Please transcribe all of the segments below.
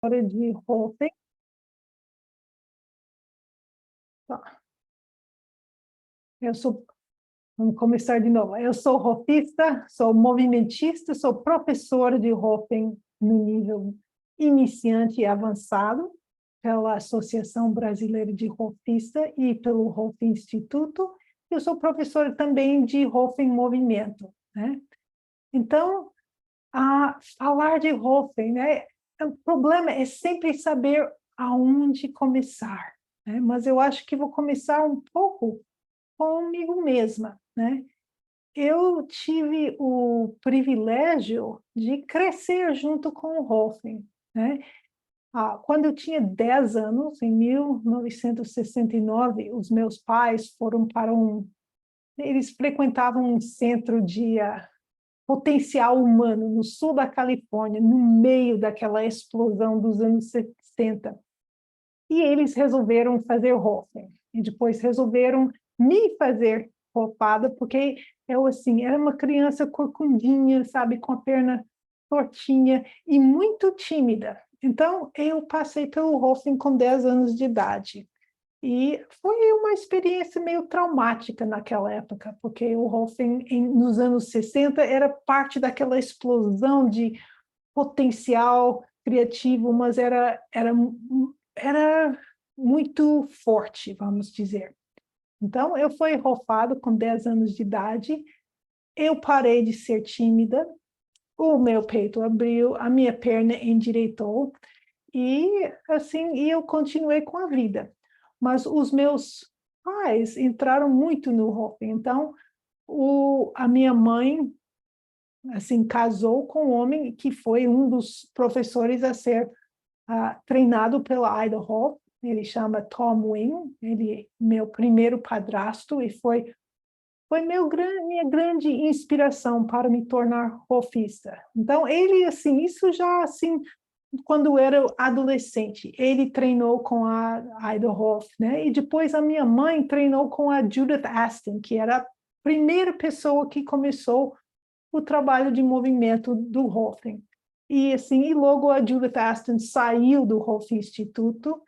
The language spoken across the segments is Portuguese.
de Hofen. Tá. Vamos começar de novo. Eu sou hofista, sou movimentista, sou professora de Hofen no nível iniciante e avançado pela Associação Brasileira de Hofista e pelo Hofen Instituto. Eu sou professora também de Hofen Movimento, né? Então, falar de Hofen, né? O problema é sempre saber aonde começar, né? Mas eu acho que vou começar um pouco comigo mesma, né? Eu tive o privilégio de crescer junto com o Hofen, né? Quando eu tinha 10 anos, em 1969, os meus pais foram para eles frequentavam um centro de potencial humano no sul da Califórnia, no meio daquela explosão dos anos 60. E eles resolveram fazer Hofen. E depois resolveram me fazer ropada, porque eu, assim, era uma criança corcundinha, sabe, com a perna tortinha e muito tímida. Então, eu passei pelo Hofen com 10 anos de idade. E foi uma experiência meio traumática naquela época, porque o Hofen, nos anos 60, era parte daquela explosão de potencial criativo, mas era muito forte, vamos dizer. Então, eu fui hofado com 10 anos de idade, eu parei de ser tímida, o meu peito abriu, a minha perna endireitou, e assim, eu continuei com a vida. Mas os meus pais entraram muito no Hofen. Então, a minha mãe assim casou com um homem que foi um dos professores a ser treinado pela Ida Hoff. Ele chama Tom Wing. Ele é meu primeiro padrasto e foi minha grande inspiração para me tornar hofista. Então, ele, assim, isso já, assim, quando eu era adolescente, ele treinou com a Ida Hoff, né? E depois a minha mãe treinou com a Judith Aston, que era a primeira pessoa que começou o trabalho de movimento do Hofen. E assim, e logo a Judith Aston saiu do Hofen Instituto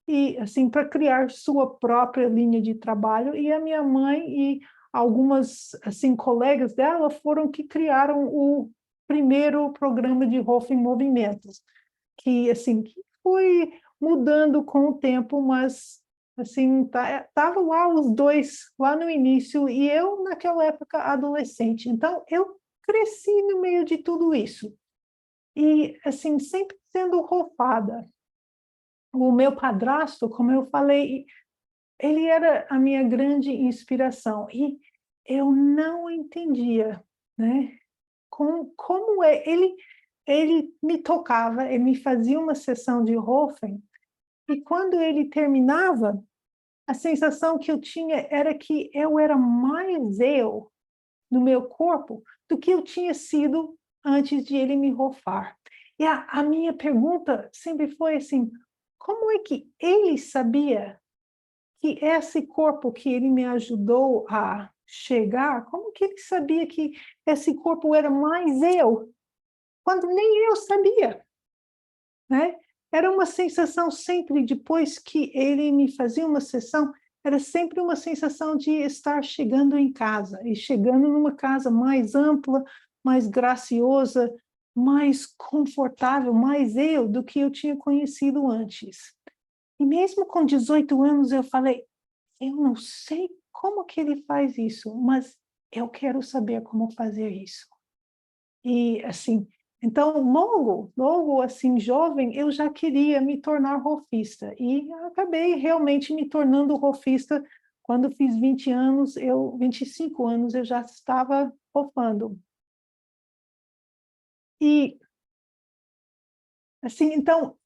e assim para criar sua própria linha de trabalho, e a minha mãe e algumas assim colegas dela foram que criaram o primeiro programa de Hofen Movimento, que assim que foi mudando com o tempo, mas assim tava lá os dois lá no início e eu naquela época adolescente. Então eu cresci no meio de tudo isso e assim sempre sendo rofada. O meu padrasto, como eu falei, ele era a minha grande inspiração e eu não entendia, né? Como ele me tocava, ele me fazia uma sessão de Hofen, e quando ele terminava, a sensação que eu tinha era que eu era mais eu no meu corpo do que eu tinha sido antes de ele me rofar. E a minha pergunta sempre foi assim: como é que ele sabia que esse corpo que ele me ajudou a chegar, como que ele sabia que esse corpo era mais eu, quando nem eu sabia, né? Era uma sensação sempre, depois que ele me fazia uma sessão, era sempre uma sensação de estar chegando em casa, e chegando numa casa mais ampla, mais graciosa, mais confortável, mais eu do que eu tinha conhecido antes. E mesmo com 18 anos, eu falei, eu não sei como que ele faz isso, mas eu quero saber como fazer isso. E, assim, então, logo, assim, jovem, eu já queria me tornar rofista. E acabei realmente me tornando rofista quando fiz 20 anos, 25 anos, eu já estava rofando. E, assim, então,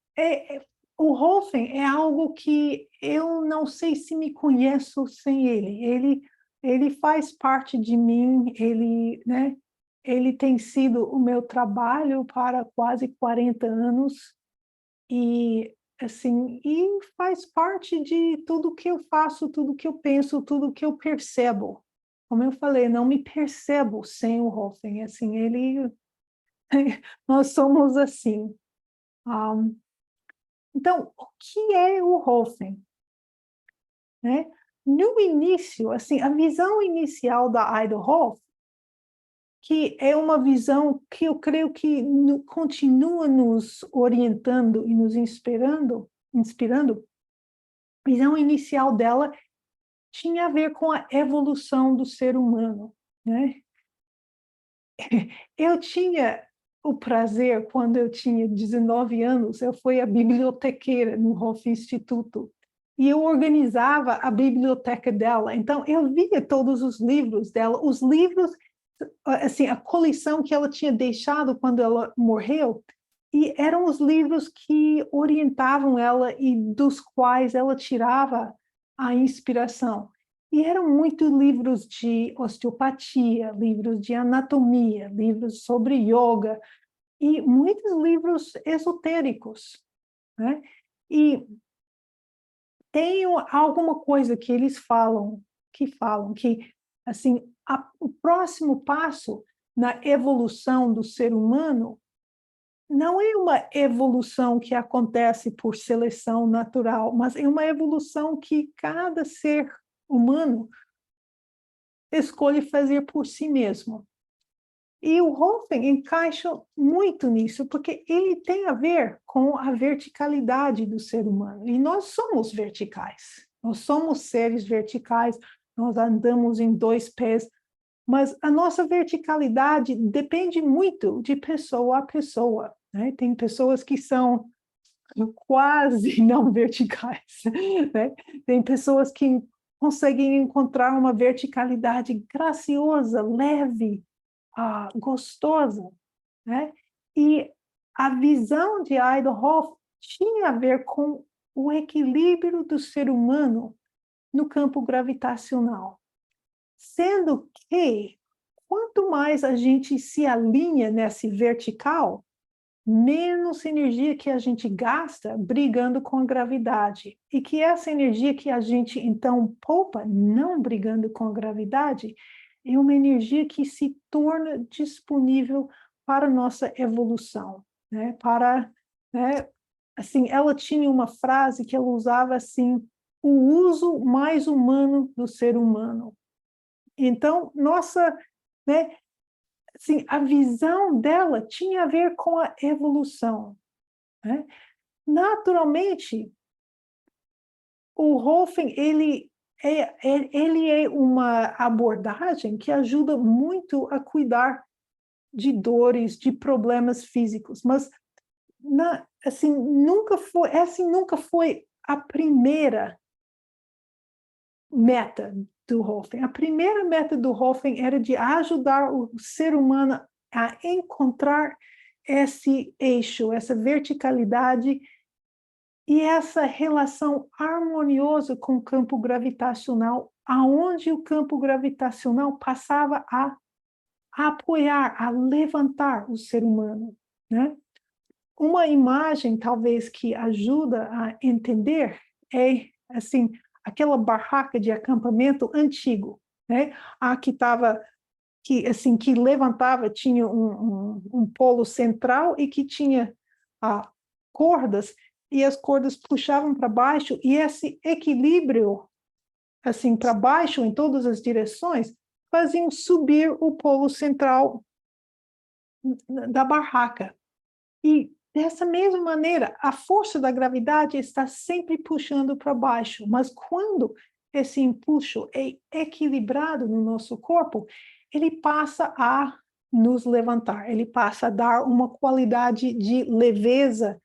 o Hofen é algo que eu não sei se me conheço sem ele. Ele faz parte de mim, né? Ele tem sido o meu trabalho para quase 40 anos e assim, e faz parte de tudo que eu faço, tudo que eu penso, tudo que eu percebo. Como eu falei, não me percebo sem o Hofen, assim, nós somos assim. Então, o que é o Hoffen? Né? No início, assim, a visão inicial da Ida Hoff, que é uma visão que eu creio que continua nos orientando e nos inspirando, a visão inicial dela tinha a ver com a evolução do ser humano, né? Eu tinha o prazer, quando eu tinha 19 anos, eu fui a bibliotequeira no Hoff Instituto, e eu organizava a biblioteca dela. Então, eu via todos os livros dela, os livros, assim, a coleção que ela tinha deixado quando ela morreu, e eram os livros que orientavam ela e dos quais ela tirava a inspiração. E eram muitos livros de osteopatia, livros de anatomia, livros sobre yoga, e muitos livros esotéricos, né? E tem alguma coisa que eles falam que, assim, o próximo passo na evolução do ser humano não é uma evolução que acontece por seleção natural, mas é uma evolução que cada ser humano escolhe fazer por si mesmo. E o Hoffen encaixa muito nisso, porque ele tem a ver com a verticalidade do ser humano. E nós somos verticais, nós somos seres verticais, nós andamos em dois pés, mas a nossa verticalidade depende muito de pessoa a pessoa, né? Tem pessoas que são quase não verticais, né? Tem pessoas que conseguem encontrar uma verticalidade graciosa, leve, gostosa, né? E a visão de Idle tinha a ver com o equilíbrio do ser humano no campo gravitacional, sendo que quanto mais a gente se alinha nesse vertical, menos energia que a gente gasta brigando com a gravidade. E que essa energia que a gente, então, poupa, não brigando com a gravidade, é uma energia que se torna disponível para a nossa evolução, né? Né? Assim, ela tinha uma frase que ela usava assim, o uso mais humano do ser humano. Então, né, assim, a visão dela tinha a ver com a evolução, né? Naturalmente, o Hoffen, ele é uma abordagem que ajuda muito a cuidar de dores, de problemas físicos, mas nunca foi a primeira meta do Hoffen. A primeira meta do Hoffen era de ajudar o ser humano a encontrar esse eixo, essa verticalidade e essa relação harmoniosa com o campo gravitacional, aonde o campo gravitacional passava a apoiar, a levantar o ser humano, né? Uma imagem, talvez, que ajuda a entender é, assim, aquela barraca de acampamento antigo, né? A que estava, que levantava, tinha um polo central e que tinha cordas, e as cordas puxavam para baixo, e esse equilíbrio, assim, para baixo, em todas as direções, faziam subir o polo central da barraca. E dessa mesma maneira, a força da gravidade está sempre puxando para baixo, mas quando esse impulso é equilibrado no nosso corpo, ele passa a nos levantar, ele passa a dar uma qualidade de leveza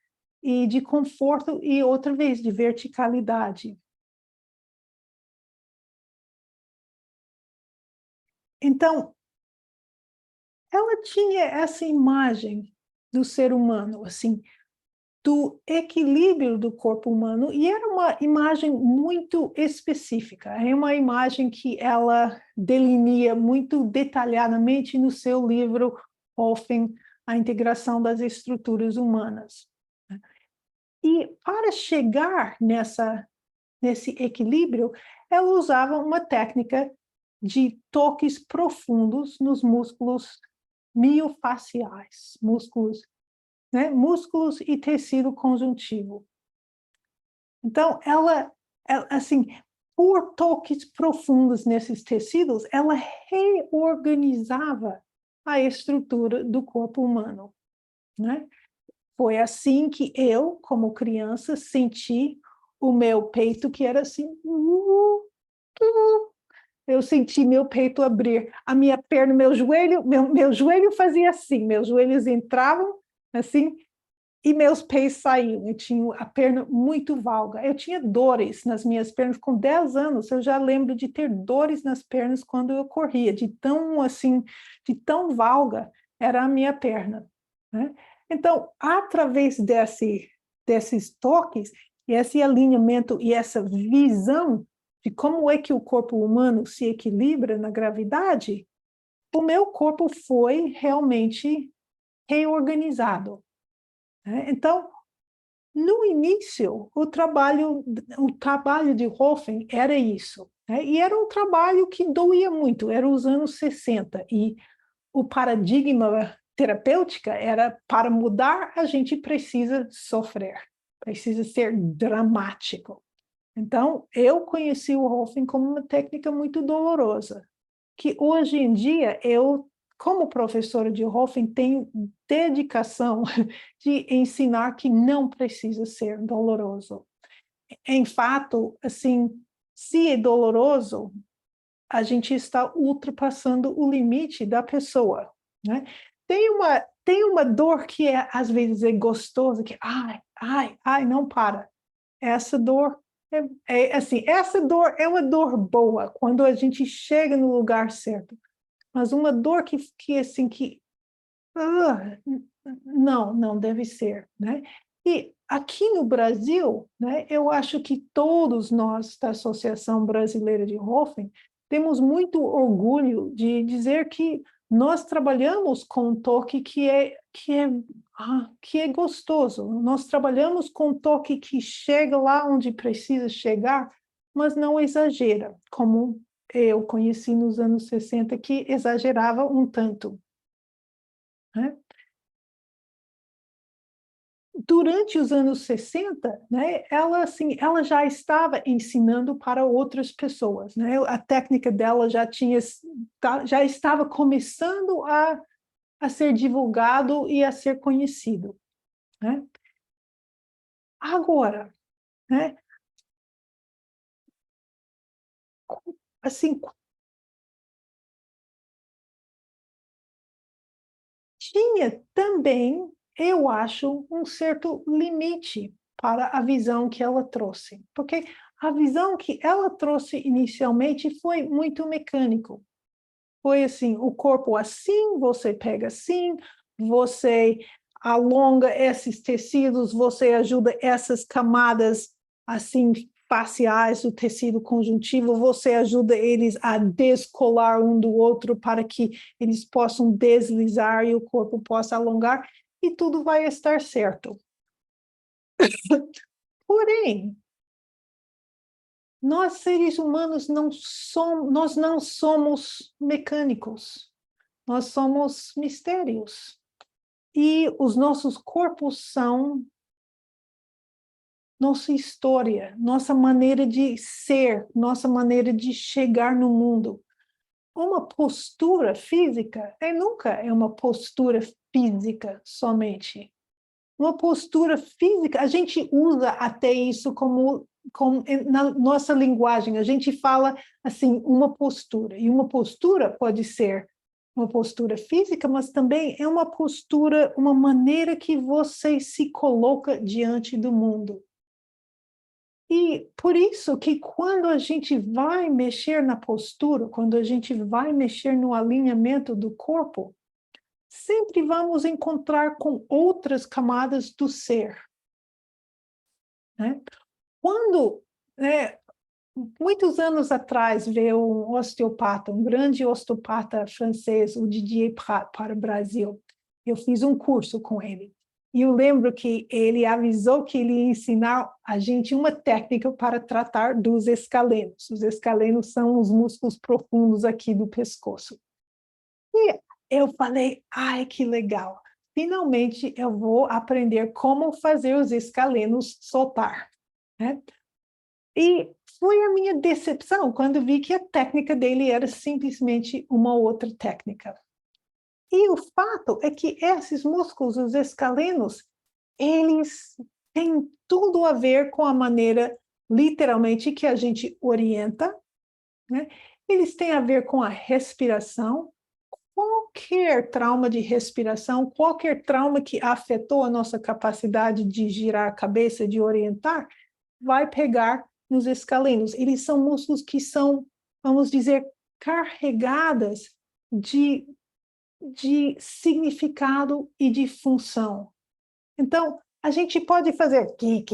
e de conforto e, outra vez, de verticalidade. Então, ela tinha essa imagem do ser humano, assim, do equilíbrio do corpo humano, e era uma imagem muito específica, é uma imagem que ela delineia muito detalhadamente no seu livro Hoffen, A Integração das Estruturas Humanas. E para chegar nesse equilíbrio, ela usava uma técnica de toques profundos nos músculos miofaciais, músculos, né? Músculos e tecido conjuntivo. Então, assim, por toques profundos nesses tecidos, ela reorganizava a estrutura do corpo humano, né? Foi assim que eu, como criança, senti o meu peito, que era assim, eu senti meu peito abrir, a minha perna, meu joelho fazia assim, meus joelhos entravam assim, e meus pés saíam. Eu tinha a perna muito valga. Eu tinha dores nas minhas pernas. Com 10 anos, eu já lembro de ter dores nas pernas quando eu corria, de tão assim, de tão valga era a minha perna, né? Então, através desses toques, e esse alinhamento e essa visão de como é que o corpo humano se equilibra na gravidade, o meu corpo foi realmente reorganizado, né? Então, no início, o trabalho de Hoffen era isso, né? E era um trabalho que doía muito, era os anos 60, e o paradigma terapêutico era, para mudar, a gente precisa sofrer, precisa ser dramático. Então, eu conheci o Hoffen como uma técnica muito dolorosa, que hoje em dia eu, como professora de Hoffen, tenho dedicação de ensinar que não precisa ser doloroso. Em fato, assim, se é doloroso, a gente está ultrapassando o limite da pessoa, né? Tem uma dor que às vezes é gostosa, que ai, não para. Essa dor assim, essa dor é uma dor boa quando a gente chega no lugar certo, mas uma dor que assim que ah, não deve ser, né? E aqui no Brasil, né, eu acho que todos nós da Associação Brasileira de Hoffen temos muito orgulho de dizer que nós trabalhamos com um toque que é gostoso. Nós trabalhamos com um toque que chega lá onde precisa chegar, mas não exagera, como eu conheci nos anos 60, que exagerava um tanto, né? Durante os anos 60, né, ela já estava ensinando para outras pessoas, né? A técnica dela já estava começando a ser divulgado e a ser conhecido, né? Agora, né, assim, tinha também, eu acho, um certo limite para a visão que ela trouxe, porque a visão que ela trouxe inicialmente foi muito mecânico. Foi assim, o corpo assim, você pega assim, você alonga esses tecidos, você ajuda essas camadas assim faciais do tecido conjuntivo, você ajuda eles a descolar um do outro para que eles possam deslizar e o corpo possa alongar e tudo vai estar certo. Porém, nós seres humanos nós não somos mecânicos. Nós somos mistérios. E os nossos corpos são nossa história, nossa maneira de ser, nossa maneira de chegar no mundo. Uma postura física nunca é uma postura física somente. Uma postura física, a gente usa até isso como na nossa linguagem, a gente fala assim, uma postura, e uma postura pode ser uma postura física, mas também é uma postura, uma maneira que você se coloca diante do mundo. E por isso que quando a gente vai mexer na postura, quando a gente vai mexer no alinhamento do corpo, sempre vamos encontrar com outras camadas do ser, né? Quando, né, muitos anos atrás, veio um osteopata, um grande osteopata francês, o Didier Prat, para o Brasil. Eu fiz um curso com ele. E eu lembro que ele avisou que ele ia ensinar a gente uma técnica para tratar dos escalenos. Os escalenos são os músculos profundos aqui do pescoço. E eu falei, ai, que legal. Finalmente eu vou aprender como fazer os escalenos soltar. né? E foi a minha decepção quando vi que a técnica dele era simplesmente uma outra técnica. E o fato é que esses músculos, os escalenos, eles têm tudo a ver com a maneira, literalmente, que a gente orienta, né? Eles têm a ver com a respiração. Qualquer trauma de respiração, qualquer trauma que afetou a nossa capacidade de girar a cabeça, de orientar, vai pegar nos escalenos. Eles são músculos que são, vamos dizer, carregadas de significado e de função. Então, a gente pode fazer que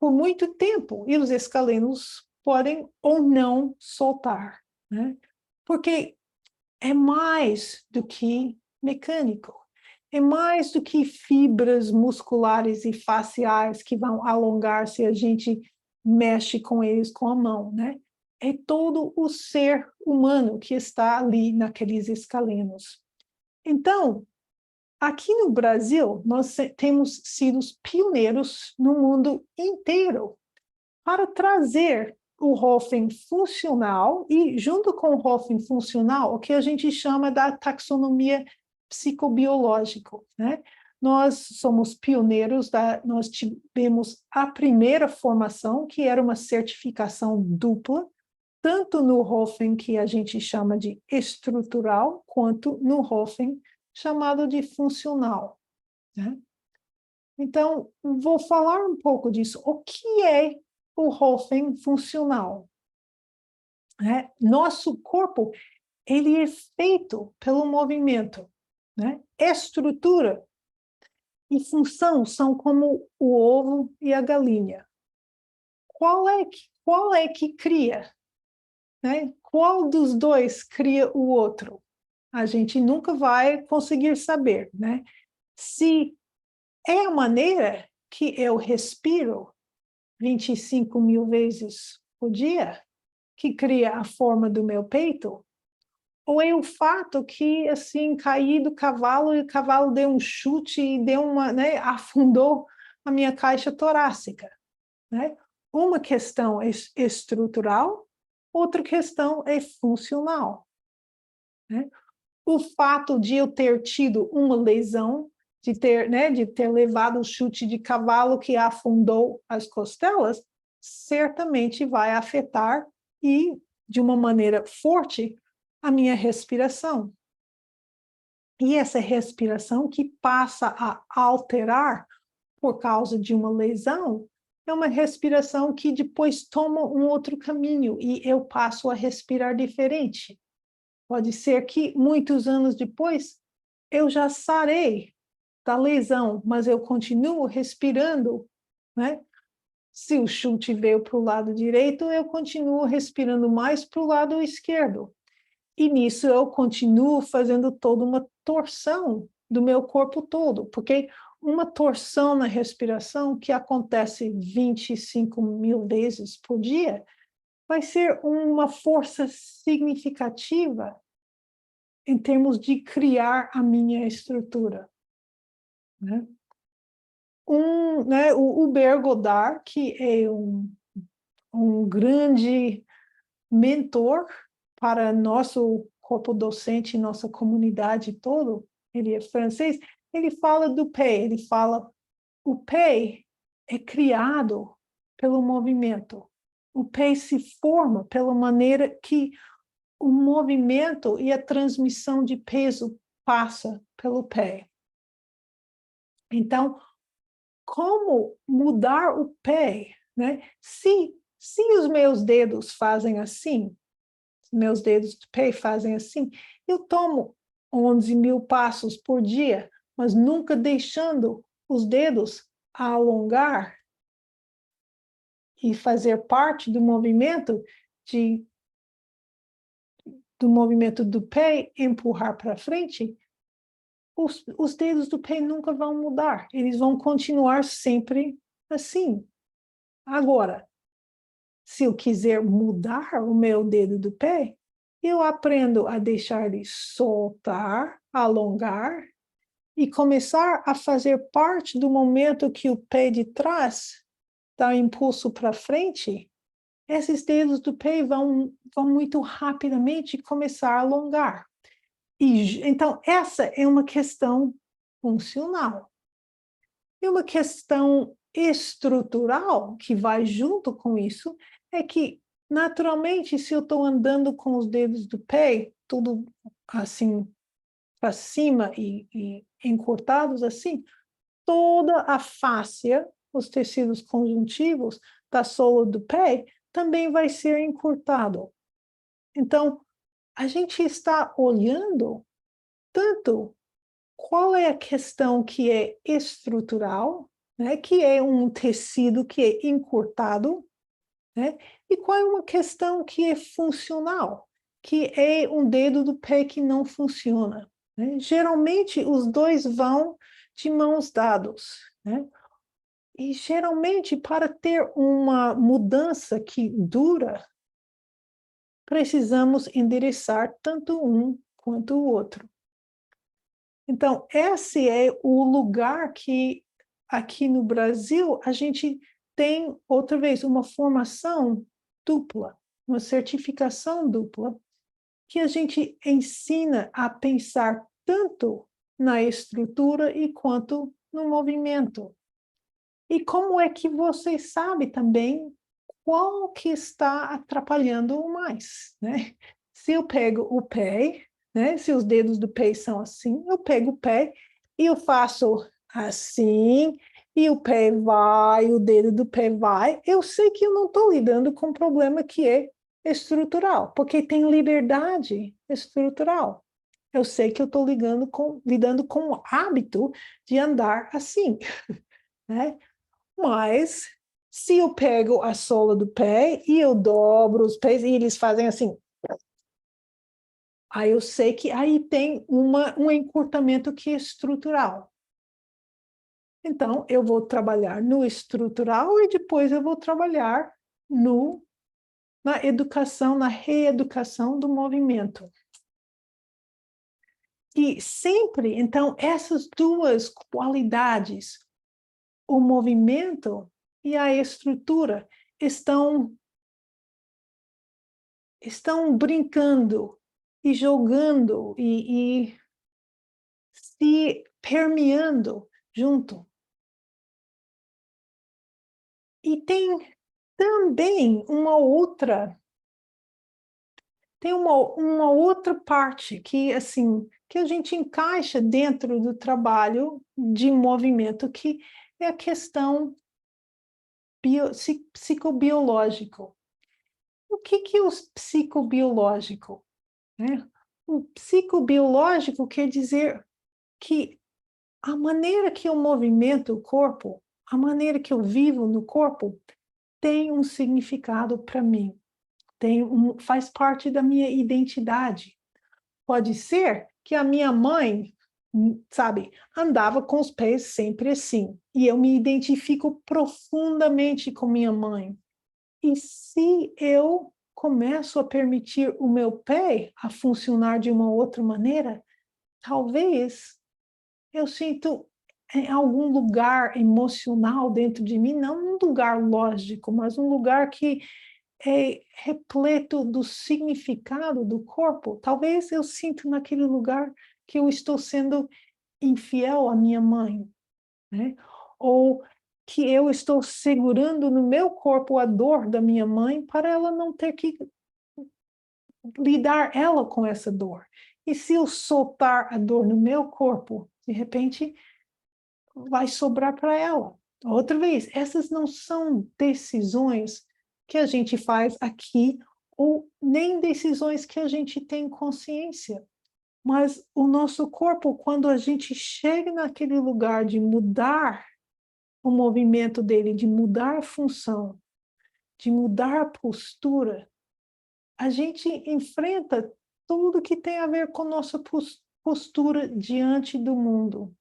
por muito tempo, e os escalenos podem ou não soltar, né? Porque é mais do que mecânico, é mais do que fibras musculares e faciais que vão alongar se a gente mexe com eles com a mão, né? É todo o ser humano que está ali naqueles escalenos. Então, aqui no Brasil, nós temos sido pioneiros no mundo inteiro para trazer o Hoffen funcional e, junto com o Hoffen funcional, o que a gente chama da taxonomia psicobiológica, né? Nós somos pioneiros, nós tivemos a primeira formação, que era uma certificação dupla, tanto no Hoffen, que a gente chama de estrutural, quanto no Hoffen, chamado de funcional, né? Então, vou falar um pouco disso. O que é o Hoffen funcional? Né? Nosso corpo, ele é feito pelo movimento, né? Estrutura e função são como o ovo e a galinha. Qual é que cria? Né? Qual dos dois cria o outro? A gente nunca vai conseguir saber, né? Se é a maneira que eu respiro 25 mil vezes por dia, que cria a forma do meu peito, ou é o fato que, assim, caí do cavalo e o cavalo deu um chute e deu uma, né, afundou a minha caixa torácica, né? Uma questão é estrutural, outra questão é funcional, né? O fato de eu ter tido uma lesão, de ter levado o chute de cavalo que afundou as costelas, certamente vai afetar e, de uma maneira forte, a minha respiração. E essa respiração que passa a alterar por causa de uma lesão, é uma respiração que depois toma um outro caminho e eu passo a respirar diferente. Pode ser que muitos anos depois eu já sarei da lesão, mas eu continuo respirando, né? Se o chute veio para o lado direito, eu continuo respirando mais para o lado esquerdo. E nisso eu continuo fazendo toda uma torção do meu corpo todo, porque uma torção na respiração que acontece 25 mil vezes por dia vai ser uma força significativa em termos de criar a minha estrutura, né? O Hubert Godard, que é um grande mentor para nosso corpo docente, nossa comunidade toda, ele é francês, ele fala do pé, ele fala, o pé é criado pelo movimento, o pé se forma pela maneira que o movimento e a transmissão de peso passa pelo pé. Então, como mudar o pé, né? Se os meus dedos fazem assim, meus dedos do pé fazem assim, eu tomo 11 mil passos por dia, mas nunca deixando os dedos alongar e fazer parte do movimento do pé empurrar para frente, os dedos do pé nunca vão mudar, eles vão continuar sempre assim. Agora, se eu quiser mudar o meu dedo do pé, eu aprendo a deixar ele soltar, alongar, e começar a fazer parte do momento que o pé de trás dá um impulso para frente, esses dedos do pé vão muito rapidamente começar a alongar. Então, essa é uma questão funcional. E uma questão estrutural que vai junto com isso é que, naturalmente, se eu estou andando com os dedos do pé, tudo assim para cima e encurtados assim, toda a fáscia, os tecidos conjuntivos da sola do pé, também vai ser encurtado. Então, a gente está olhando tanto qual é a questão que é estrutural, né, que é um tecido que é encurtado, né, e qual é uma questão que é funcional, que é um dedo do pé que não funciona. Né? Geralmente, os dois vão de mãos dadas. Né? E, geralmente, para ter uma mudança que dura, precisamos endereçar tanto um quanto o outro. Então, esse é o lugar que, aqui no Brasil, a gente tem, outra vez, uma formação dupla, uma certificação dupla, que a gente ensina a pensar tanto na estrutura e quanto no movimento. E como é que você sabe também qual que está atrapalhando mais, né? Se eu pego o pé, né? Se os dedos do pé são assim, eu pego o pé e eu faço assim, e o pé vai, o dedo do pé vai. Eu sei que eu não estou lidando com um problema que é estrutural, porque tem liberdade estrutural. Eu sei que eu estou lidando com o hábito de andar assim, né? Mas se eu pego a sola do pé e eu dobro os pés e eles fazem assim, aí eu sei que aí tem um encurtamento que é estrutural. Então, eu vou trabalhar no estrutural e depois eu vou trabalhar na educação, na reeducação do movimento. E sempre, então, essas duas qualidades, o movimento e a estrutura, estão brincando e jogando e se permeando junto. E também uma outra parte que assim que a gente encaixa dentro do trabalho de movimento, que é a questão psicobiológico. O que é o psicobiológico? Né? O psicobiológico quer dizer que a maneira que eu movimento o corpo, a maneira que eu vivo no corpo, tem um significado para mim, faz parte da minha identidade. Pode ser que a minha mãe, sabe, andava com os pés sempre assim, e eu me identifico profundamente com minha mãe. E se eu começo a permitir o meu pé a funcionar de uma outra maneira, talvez eu sinto em algum lugar emocional dentro de mim, não um lugar lógico, mas um lugar que é repleto do significado do corpo. Talvez eu sinto naquele lugar que eu estou sendo infiel à minha mãe, né? Ou que eu estou segurando no meu corpo a dor da minha mãe para ela não ter que lidar ela com essa dor. E se eu soltar a dor no meu corpo, de repente vai sobrar para ela. Outra vez, essas não são decisões que a gente faz aqui ou nem decisões que a gente tem consciência. Mas o nosso corpo, quando a gente chega naquele lugar de mudar o movimento dele, de mudar a função, de mudar a postura, a gente enfrenta tudo que tem a ver com nossa postura diante do mundo.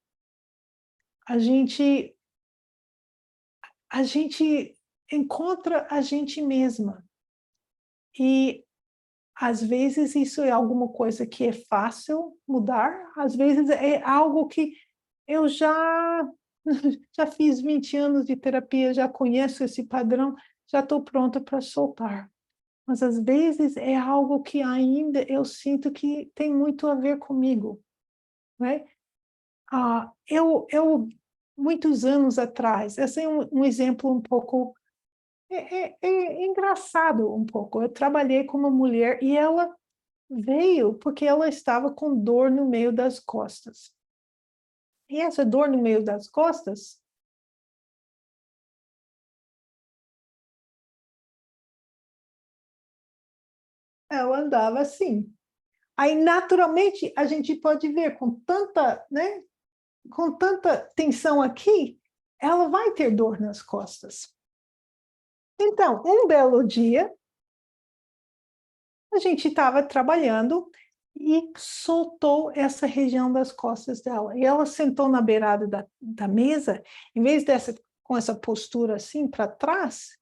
A gente encontra a gente mesma. E às vezes isso é alguma coisa que é fácil mudar, às vezes é algo que eu já, já fiz 20 anos de terapia, já conheço esse padrão, já estou pronta para soltar. Mas às vezes é algo que ainda eu sinto que tem muito a ver comigo, né? Muitos anos atrás, esse é um exemplo um pouco é engraçado um pouco. Eu trabalhei com uma mulher e ela veio porque ela estava com dor no meio das costas. E essa dor no meio das costas, ela andava assim. Aí, naturalmente, a gente pode ver com tanta tensão aqui, ela vai ter dor nas costas. Então, um belo dia, a gente estava trabalhando e soltou essa região das costas dela. E ela sentou na beirada da mesa, em vez dessa, com essa postura assim para trás,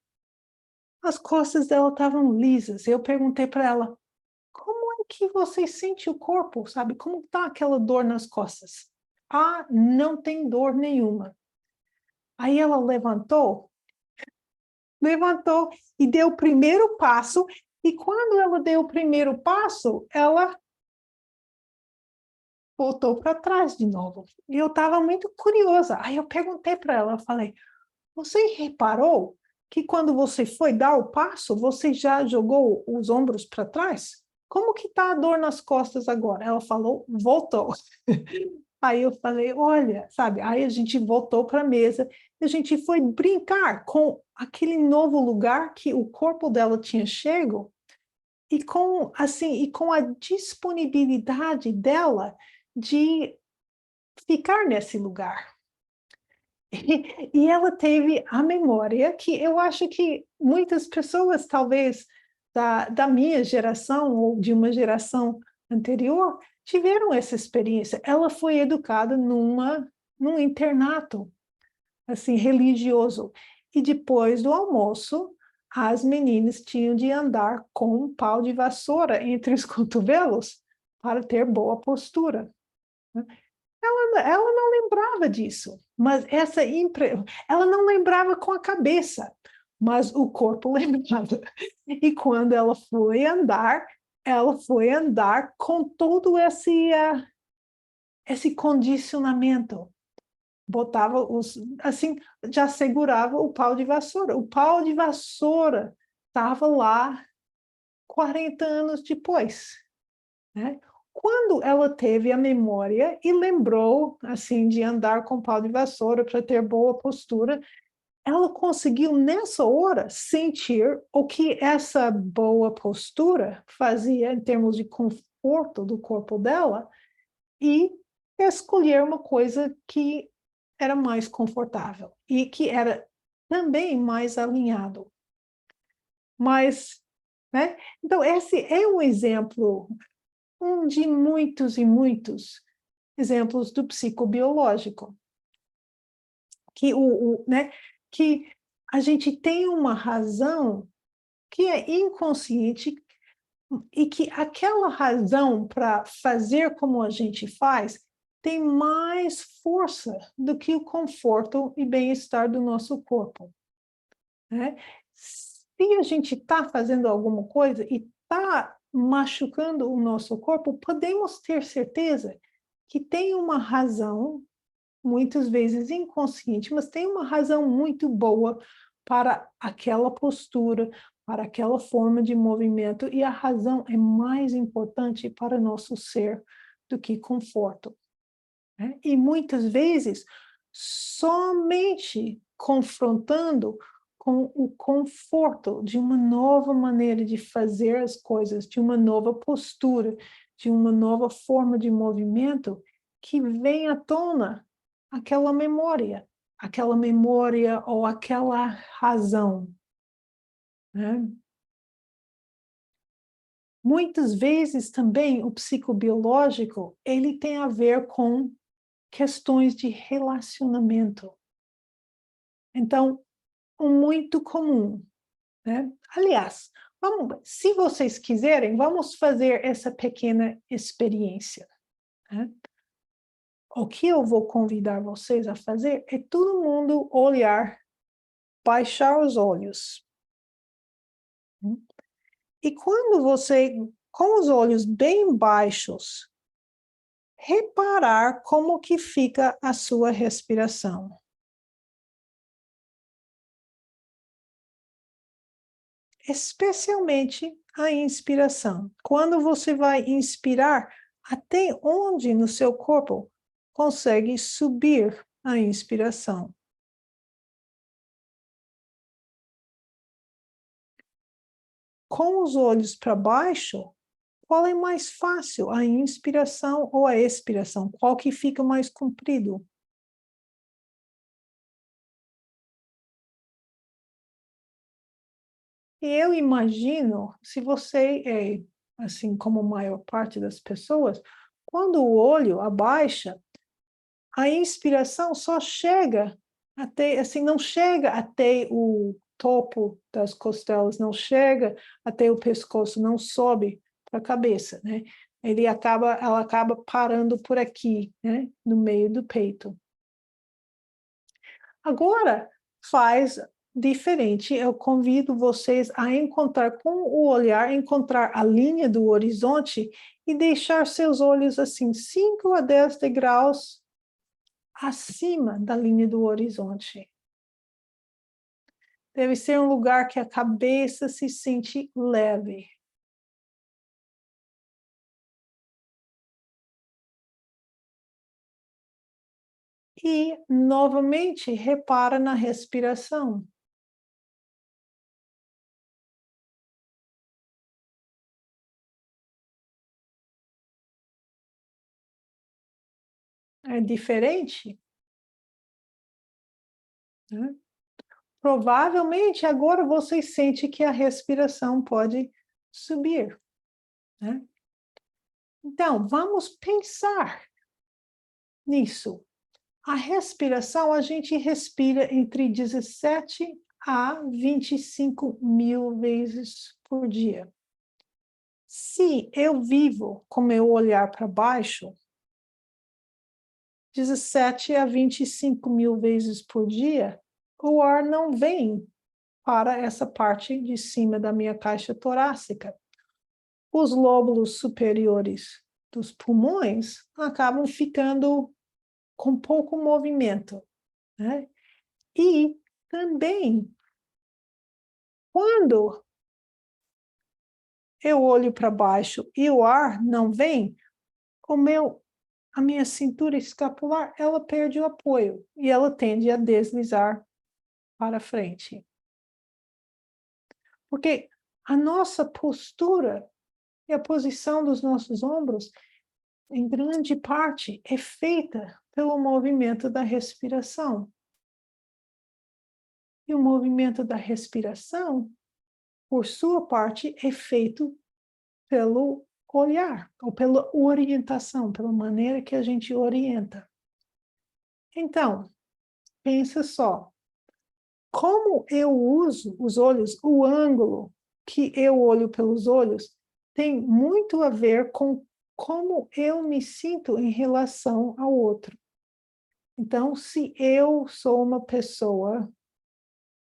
as costas dela estavam lisas. Eu perguntei para ela, como é que você sente o corpo, sabe? Como está aquela dor nas costas? Ah, não tem dor nenhuma. Aí ela levantou e deu o primeiro passo, e quando ela deu o primeiro passo, ela voltou para trás de novo. E eu estava muito curiosa. Aí eu perguntei para ela, eu falei, você reparou que quando você foi dar o passo, você já jogou os ombros para trás? Como que está a dor nas costas agora? Ela falou, voltou. Aí eu falei, olha, sabe? Aí a gente voltou para a mesa e a gente foi brincar com aquele novo lugar que o corpo dela tinha chego e com assim e com a disponibilidade dela de ficar nesse lugar. E ela teve a memória que eu acho que muitas pessoas, talvez da minha geração ou de uma geração anterior, tiveram essa experiência. Ela foi educada num internato assim religioso. E depois do almoço, as meninas tinham de andar com um pau de vassoura entre os cotovelos para ter boa postura. Ela não lembrava disso, mas ela não lembrava com a cabeça, mas o corpo lembrava. E quando ela foi andar com todo esse condicionamento. Botava assim, já segurava o pau de vassoura. O pau de vassoura estava lá 40 anos depois, né? Quando ela teve a memória e lembrou assim de andar com pau de vassoura para ter boa postura, ela conseguiu nessa hora sentir o que essa boa postura fazia em termos de conforto do corpo dela e escolher uma coisa que era mais confortável e que era também mais alinhado. Mas, né? Então esse é um exemplo de muitos e muitos exemplos do psicobiológico, que, né, que a gente tem uma razão que é inconsciente e que aquela razão para fazer como a gente faz tem mais força do que o conforto e bem-estar do nosso corpo, né? Se a gente está fazendo alguma coisa e está machucando o nosso corpo, podemos ter certeza que tem uma razão, muitas vezes inconsciente, mas tem uma razão muito boa para aquela postura, para aquela forma de movimento, e a razão é mais importante para nosso ser do que conforto, né? E muitas vezes, somente confrontando com o conforto de uma nova maneira de fazer as coisas, de uma nova postura, de uma nova forma de movimento, que vem à tona aquela memória ou aquela razão, né? Muitas vezes também o psicobiológico, ele tem a ver com questões de relacionamento. Então, muito comum, né? Aliás, se vocês quiserem, vamos fazer essa pequena experiência, né? o que eu vou convidar vocês a fazer é todo mundo olhar, baixar os olhos. E quando você, com os olhos bem baixos, reparar como que fica a sua respiração. Especialmente a inspiração. Quando você vai inspirar, até onde no seu corpo consegue subir a inspiração. Com os olhos para baixo, qual é mais fácil, a inspiração ou a expiração? Qual que fica mais comprido? E eu imagino, se você é assim como a maior parte das pessoas, quando o olho abaixa, a inspiração só chega até, assim, não chega até o topo das costelas, não chega até o pescoço, não sobe para a cabeça, né? Ela acaba parando por aqui, né? No meio do peito. Agora, faz diferente. Eu convido vocês a encontrar com o olhar, encontrar a linha do horizonte e deixar seus olhos assim, 5 a 10 degraus acima da linha do horizonte. Deve ser um lugar que a cabeça se sente leve. E, novamente, repara na respiração. É diferente? Né? Provavelmente agora você sente que a respiração pode subir. Né? Então, vamos pensar nisso. A respiração, a gente respira entre 17 a 25 mil vezes por dia. Se eu vivo com meu olhar para baixo, 17 a 25 mil vezes por dia, o ar não vem para essa parte de cima da minha caixa torácica. Os lóbulos superiores dos pulmões acabam ficando com pouco movimento, né? E também, quando eu olho para baixo e o ar não vem, a minha cintura escapular, ela perde o apoio e ela tende a deslizar para frente. Porque a nossa postura e a posição dos nossos ombros, em grande parte, é feita pelo movimento da respiração. E o movimento da respiração, por sua parte, é feito pelo olhar, ou pela orientação, pela maneira que a gente orienta. Então, pensa só, como eu uso os olhos, o ângulo que eu olho pelos olhos tem muito a ver com como eu me sinto em relação ao outro. Então, se eu sou uma pessoa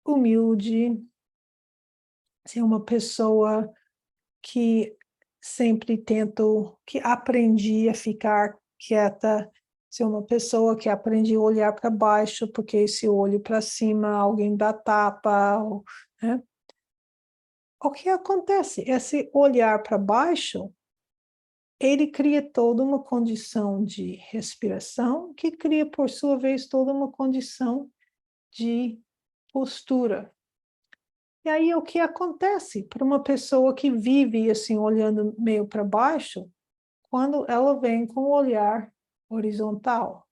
humilde, se é uma pessoa que sempre tento, que aprendi a ficar quieta, ser uma pessoa que aprendi a olhar para baixo, porque se eu olho para cima, alguém dá tapa, né? O que acontece? Esse olhar para baixo, ele cria toda uma condição de respiração, que cria, por sua vez, toda uma condição de postura. E aí, o que acontece para uma pessoa que vive assim, olhando meio para baixo, quando ela vem com o olhar horizontal?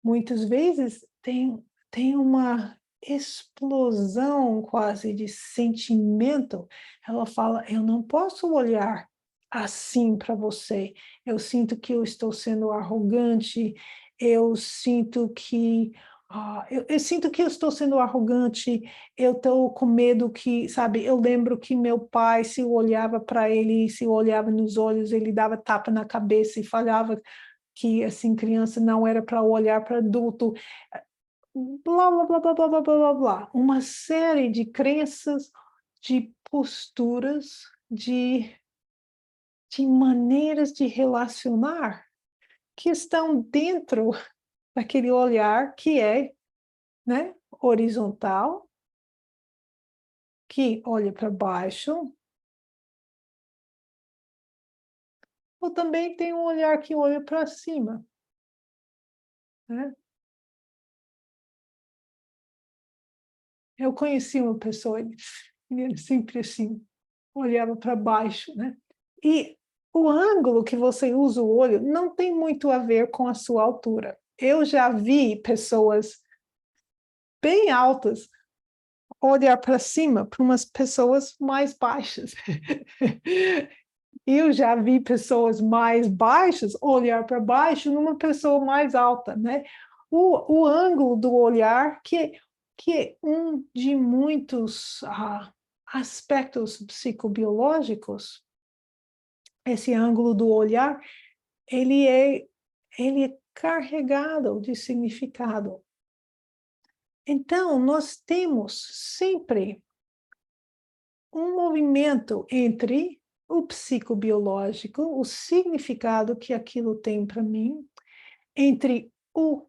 Muitas vezes tem uma explosão quase de sentimento. Ela fala, eu não posso olhar assim para você. Eu sinto que eu estou sendo arrogante, eu sinto que Eu sinto que eu estou sendo arrogante, eu estou com medo que, sabe, eu lembro que meu pai, se eu olhava para ele, se eu olhava nos olhos, ele dava tapa na cabeça e falava que, assim, criança não era para olhar para adulto, blá, blá, blá, blá, blá, blá, blá, blá, blá. Uma série de crenças, de posturas, de maneiras de relacionar que estão dentro daquele olhar que é, né, horizontal, que olha para baixo, ou também tem um olhar que olha para cima, né? Eu conheci uma pessoa, ele era sempre assim, olhava para baixo, né? E o ângulo que você usa o olho não tem muito a ver com a sua altura. Eu já vi pessoas bem altas olhar para cima para umas pessoas mais baixas. Eu já vi pessoas mais baixas olhar para baixo numa pessoa mais alta, né? O ângulo do olhar, que é um de muitos aspectos psicobiológicos, esse ângulo do olhar, ele é carregado de significado. Então, nós temos sempre um movimento entre o psicobiológico, o significado que aquilo tem para mim, entre o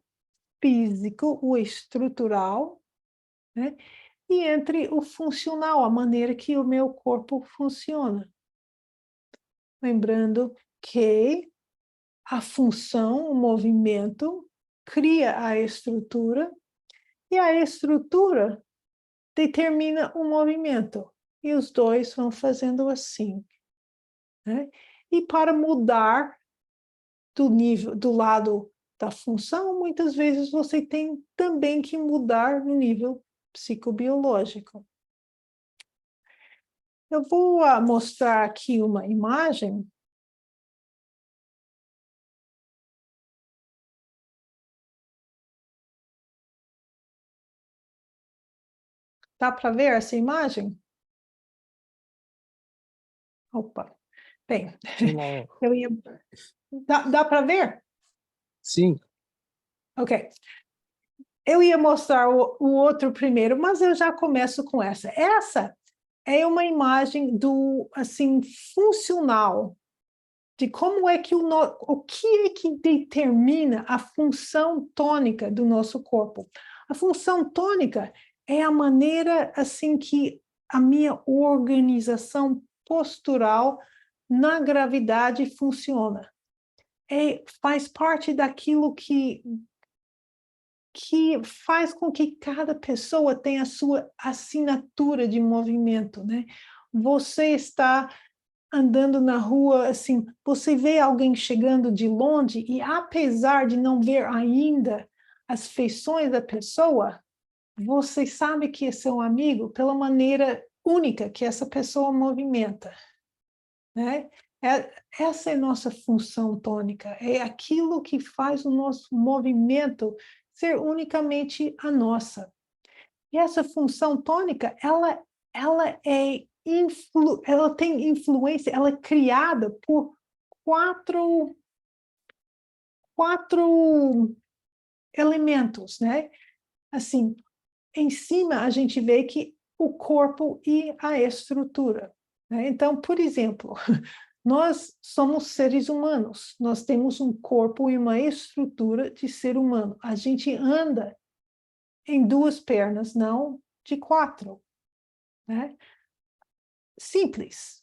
físico, o estrutural, né? E entre o funcional, a maneira que o meu corpo funciona. Lembrando que a função, o movimento, cria a estrutura, e a estrutura determina o movimento. E os dois vão fazendo assim, né? E para mudar do nível, do lado da função, muitas vezes você tem também que mudar no nível psicobiológico. Eu vou mostrar aqui uma imagem. Dá para ver essa imagem? Opa, bem, Não. eu ia... Dá para ver? Sim, Ok. Eu ia mostrar o outro primeiro, mas eu já começo com essa. Essa é uma imagem do, assim, funcional, de como é que o que é que determina a função tônica do nosso corpo. A função tônica é a maneira, assim, que a minha organização postural na gravidade funciona. Faz parte daquilo que faz com que cada pessoa tenha a sua assinatura de movimento, né? Você está andando na rua, assim, você vê alguém chegando de longe e, apesar de não ver ainda as feições da pessoa, você sabe que é seu amigo pela maneira única que essa pessoa movimenta, né? Essa é nossa função tônica, é aquilo que faz o nosso movimento ser unicamente a nossa. E essa função tônica, ela tem influência, ela é criada por quatro elementos, né? Assim, em cima a gente vê que o corpo e a estrutura, né? Então, por exemplo, nós somos seres humanos, nós temos um corpo e uma estrutura de ser humano. A gente anda em duas pernas, não de quatro, né? Simples,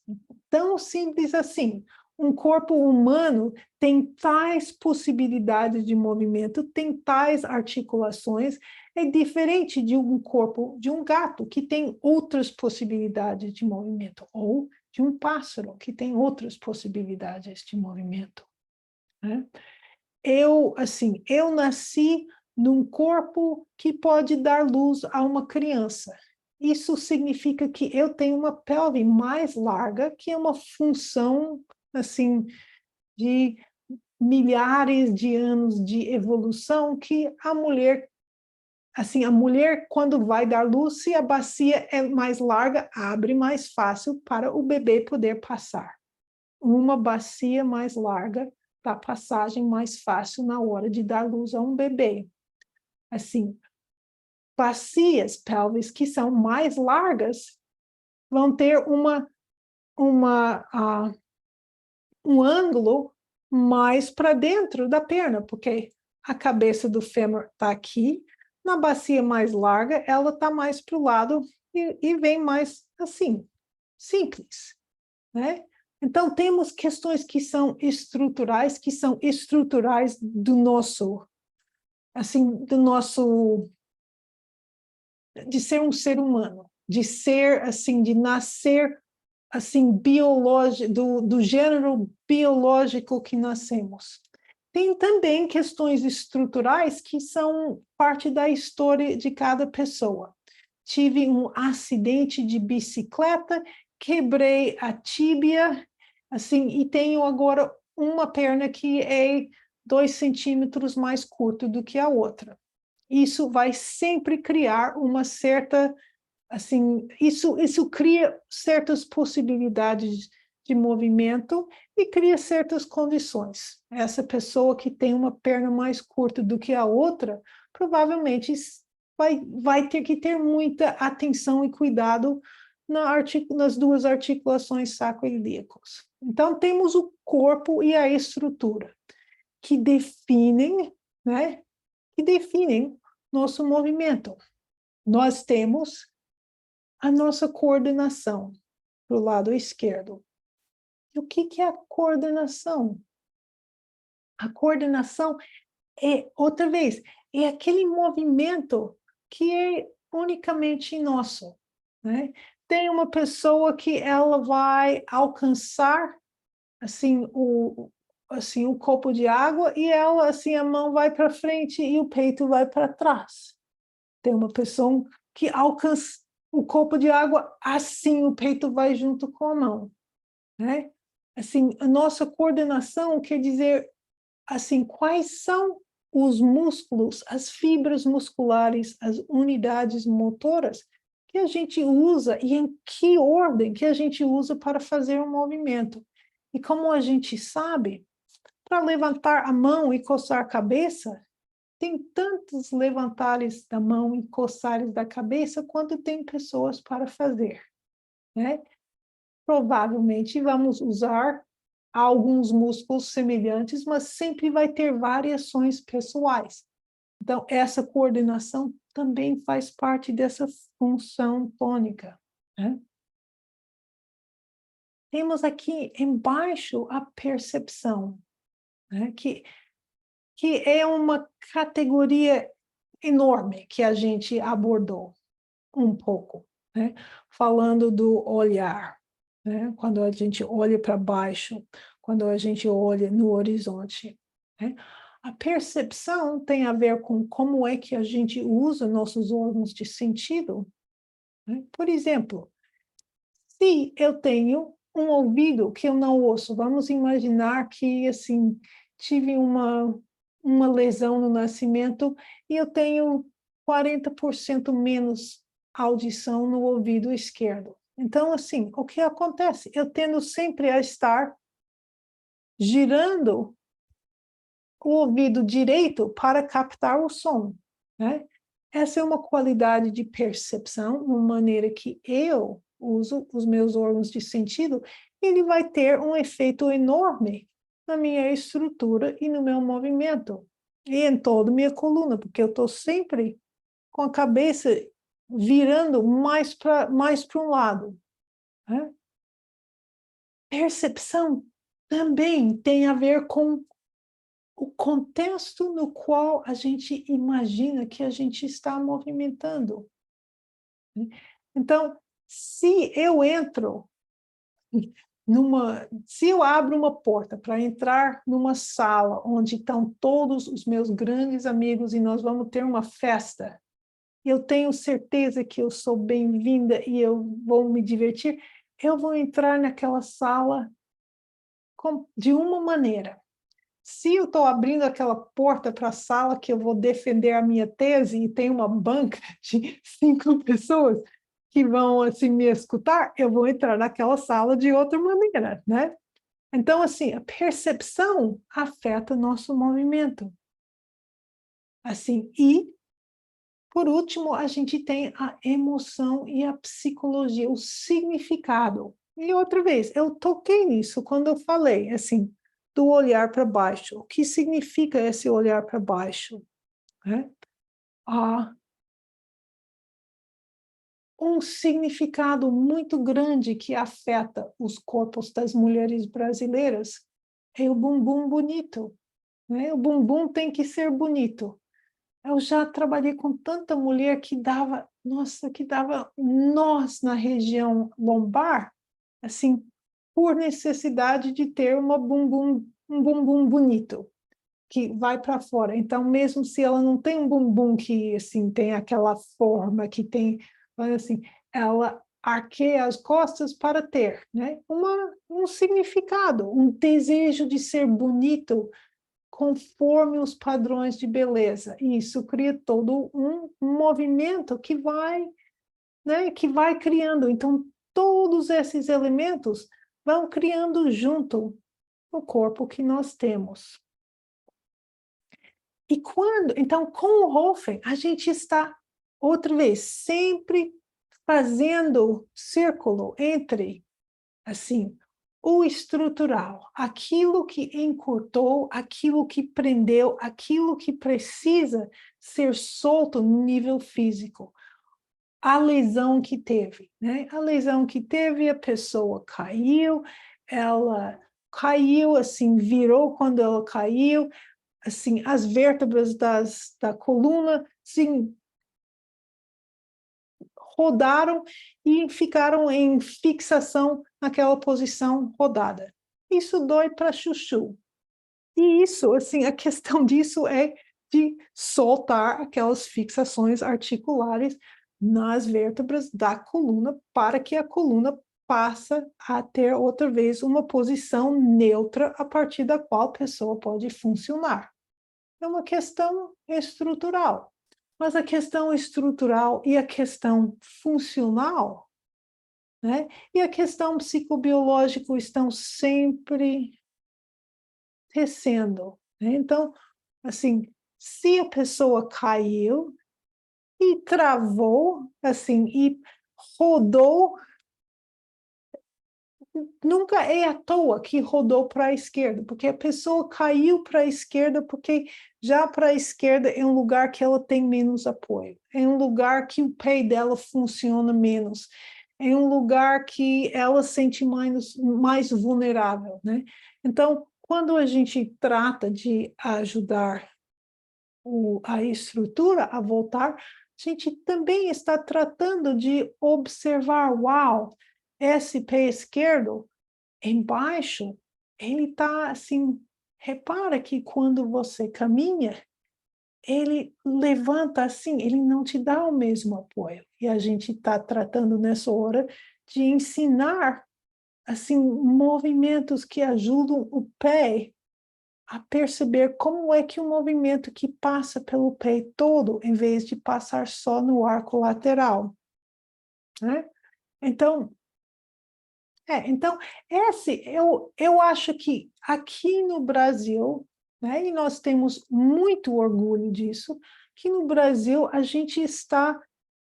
tão simples assim. Um corpo humano tem tais possibilidades de movimento, tem tais articulações, é diferente de um corpo de um gato, que tem outras possibilidades de movimento, ou de um pássaro, que tem outras possibilidades de movimento, né? Eu nasci num corpo que pode dar luz a uma criança. Isso significa que eu tenho uma pelve mais larga, que é uma função, assim, de milhares de anos de evolução que a mulher assim, a mulher, quando vai dar luz, se a bacia é mais larga, abre mais fácil para o bebê poder passar. Uma bacia mais larga dá passagem mais fácil na hora de dar luz a um bebê. Assim, bacias pélvis que são mais largas vão ter um ângulo mais para dentro da perna, porque a cabeça do fêmur está aqui, na bacia mais larga, ela está mais para o lado e vem mais assim, simples, né? Então, temos questões que são estruturais do nosso, assim, de ser um ser humano, de ser, assim, de nascer, assim, biológico, do gênero biológico que nascemos. Tem também questões estruturais que são parte da história de cada pessoa. Tive um acidente de bicicleta, quebrei a tíbia, assim, e tenho agora uma perna que é 2 centímetros mais curta do que a outra. Isso vai sempre criar uma certa, assim, isso cria certas possibilidades de movimento e cria certas condições. Essa pessoa que tem uma perna mais curta do que a outra, provavelmente vai ter que ter muita atenção e cuidado nas duas articulações sacroiliacas. Então, temos o corpo e a estrutura, que definem, né, que definem nosso movimento. Nós temos a nossa coordenação para o lado esquerdo. E o que é a coordenação? A coordenação é, outra vez, é aquele movimento que é unicamente nosso, né? Tem uma pessoa que ela vai alcançar assim o copo de água e ela assim a mão vai para frente e o peito vai para trás. Tem uma pessoa que alcança o copo de água assim o peito vai junto com a mão, né? Assim, a nossa coordenação quer dizer assim quais são os músculos, as fibras musculares, as unidades motoras que a gente usa e em que ordem que a gente usa para fazer um movimento. E como a gente sabe, para levantar a mão e coçar a cabeça, tem tantos levantares da mão e coçares da cabeça quanto tem pessoas para fazer, né? Provavelmente vamos usar alguns músculos semelhantes, mas sempre vai ter variações pessoais. Então, essa coordenação também faz parte dessa função tônica, né? Temos aqui embaixo a percepção, né? Que é uma categoria enorme que a gente abordou um pouco, né? Falando do olhar, né? Quando a gente olha para baixo, quando a gente olha no horizonte, né? A percepção tem a ver com como é que a gente usa nossos órgãos de sentido, né? Por exemplo, se eu tenho um ouvido que eu não ouço, vamos imaginar que, assim, tive uma lesão no nascimento e eu tenho 40% menos audição no ouvido esquerdo. Então, assim, o que acontece? Eu tendo sempre a estar girando o ouvido direito para captar o som, né? Essa é uma qualidade de percepção, uma maneira que eu uso os meus órgãos de sentido, ele vai ter um efeito enorme na minha estrutura e no meu movimento, e em toda a minha coluna, porque eu estou sempre com a cabeça virando mais para um lado, né? Percepção também tem a ver com o contexto no qual a gente imagina que a gente está movimentando. Então, se eu entro se eu abro uma porta para entrar numa sala onde estão todos os meus grandes amigos e nós vamos ter uma festa, eu tenho certeza que eu sou bem-vinda e eu vou me divertir, eu vou entrar naquela sala de uma maneira. Se eu estou abrindo aquela porta para a sala que eu vou defender a minha tese e tem uma banca de 5 pessoas que vão assim me escutar, eu vou entrar naquela sala de outra maneira, né? Então, assim, a percepção afeta nosso movimento. Assim, e, por último, a gente tem a emoção e a psicologia, o significado. E outra vez, eu toquei nisso quando eu falei, assim, do olhar para baixo. O que significa esse olhar para baixo? Né? Ah, um significado muito grande que afeta os corpos das mulheres brasileiras é o bumbum bonito. Né? O bumbum tem que ser bonito. Eu já trabalhei com tanta mulher que dava, nossa, que dava nós na região lombar, assim, por necessidade de ter um bumbum bonito, que vai para fora. Então, mesmo se ela não tem um bumbum que, assim, tem aquela forma que tem, assim, ela arqueia as costas para ter, né? Um significado, um desejo de ser bonito, conforme os padrões de beleza. E isso cria todo um movimento que vai, né, que vai criando. Então, todos esses elementos vão criando junto o corpo que nós temos. E quando, então, com o Hoffen, a gente está, outra vez, sempre fazendo círculo entre, assim, o estrutural, aquilo que encurtou, aquilo que prendeu, aquilo que precisa ser solto no nível físico. A lesão que teve, né? A lesão que teve, a pessoa caiu, ela caiu, assim, virou quando ela caiu, assim, as vértebras da coluna, assim, rodaram e ficaram em fixação naquela posição rodada. Isso dói para chuchu. E isso, assim, a questão disso é de soltar aquelas fixações articulares nas vértebras da coluna para que a coluna passe a ter outra vez uma posição neutra a partir da qual a pessoa pode funcionar. É uma questão estrutural. Mas a questão estrutural e a questão funcional, né? E a questão psicobiológica estão sempre tecendo, né? Então, assim, se a pessoa caiu e travou, assim, e rodou, nunca é à toa que rodou para a esquerda, porque a pessoa caiu para a esquerda, porque já para a esquerda é um lugar que ela tem menos apoio, é um lugar que o pé dela funciona menos, é um lugar que ela se sente mais vulnerável, né? Então, quando a gente trata de ajudar a estrutura a voltar, a gente também está tratando de observar, uau, esse pé esquerdo embaixo, ele está assim, repara que quando você caminha, ele levanta assim, ele não te dá o mesmo apoio. E a gente está tratando nessa hora de ensinar assim movimentos que ajudam o pé a perceber como é que o movimento que passa pelo pé todo, em vez de passar só no arco lateral, né? Então, então, eu acho que aqui no Brasil, né, e nós temos muito orgulho disso, que no Brasil a gente está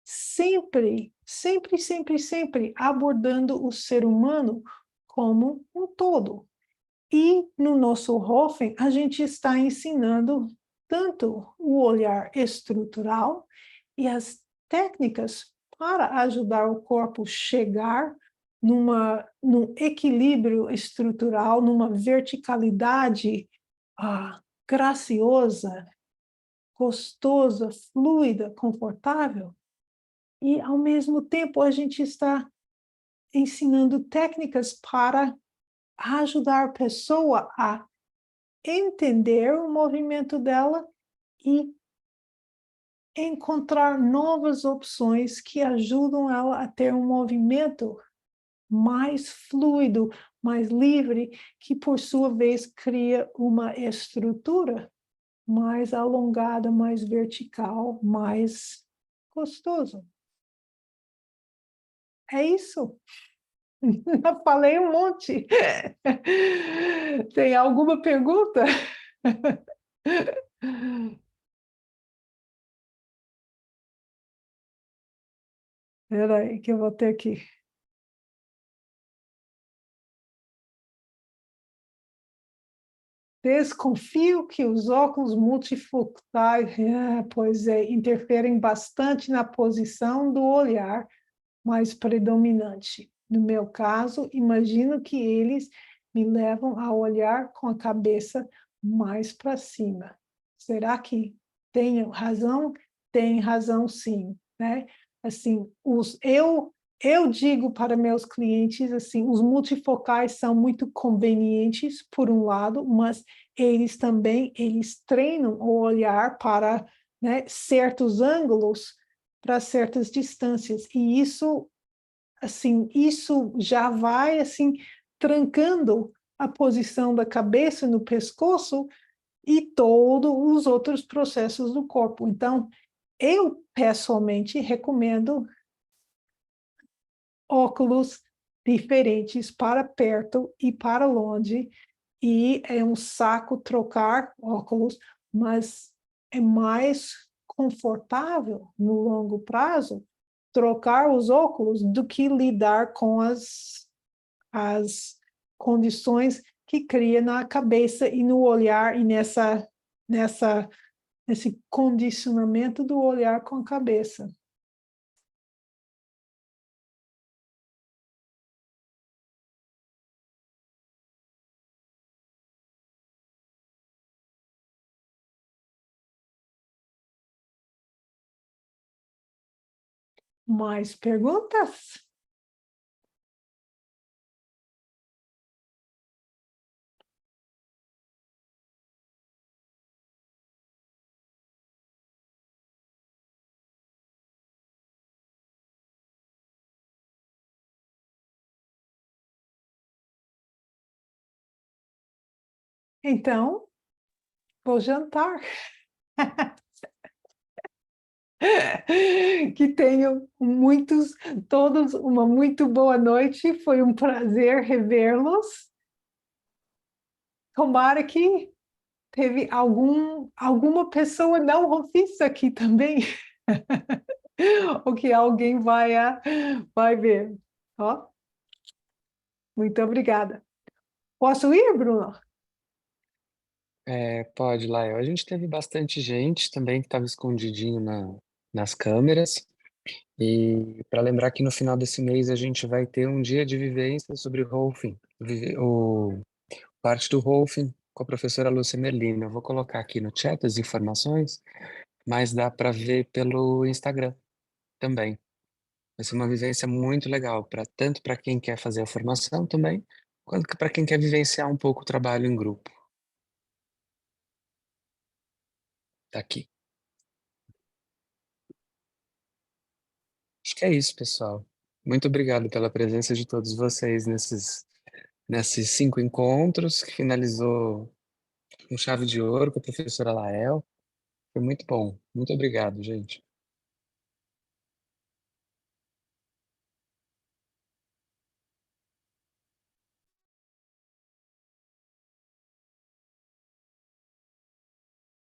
sempre abordando o ser humano como um todo. E no nosso Hoffen, a gente está ensinando tanto o olhar estrutural e as técnicas para ajudar o corpo a chegar num equilíbrio estrutural, numa verticalidade graciosa, gostosa, fluida, confortável. E, ao mesmo tempo, a gente está ensinando técnicas para ajudar a pessoa a entender o movimento dela e encontrar novas opções que ajudam ela a ter um movimento mais fluido, mais livre, que por sua vez cria uma estrutura mais alongada, mais vertical, mais gostoso. É isso. Já falei um monte. Tem alguma pergunta? Espera aí, que eu vou ter que. Desconfio que os óculos multifocais, pois é, interferem bastante na posição do olhar mais predominante. No meu caso, imagino que eles me levam a olhar com a cabeça mais para cima. Será que tenho razão? Tem razão, sim, né? Assim, eu digo para meus clientes assim, os multifocais são muito convenientes por um lado, mas eles treinam o olhar para, né, certos ângulos para certas distâncias e isso já vai assim trancando a posição da cabeça no pescoço e todos os outros processos do corpo. Então, eu pessoalmente recomendo óculos diferentes para perto e para longe, e é um saco trocar óculos, mas é mais confortável no longo prazo trocar os óculos do que lidar com as condições que cria na cabeça e no olhar e nessa, nesse condicionamento do olhar com a cabeça. Mais perguntas? Então, vou jantar. Que tenham todos uma muito boa noite. Foi um prazer revê-los. Tomara que teve alguma pessoa não rofista aqui também, ou que alguém vai ver. Ó, muito obrigada. Posso ir, Bruno? Pode, Lael. A gente teve bastante gente também que estava escondidinho nas câmeras. E para lembrar que no final desse mês a gente vai ter um dia de vivência sobre o Rolfing, parte do Rolfing com a professora Lúcia Merlino. Eu vou colocar aqui no chat as informações, mas dá para ver pelo Instagram também. Vai ser uma vivência muito legal, tanto para quem quer fazer a formação também, quanto para quem quer vivenciar um pouco o trabalho em grupo. Tá aqui. Acho que é isso, pessoal. Muito obrigado pela presença de todos vocês nesses 5 encontros, que finalizou com chave de ouro com a professora Lael. Foi muito bom. Muito obrigado, gente.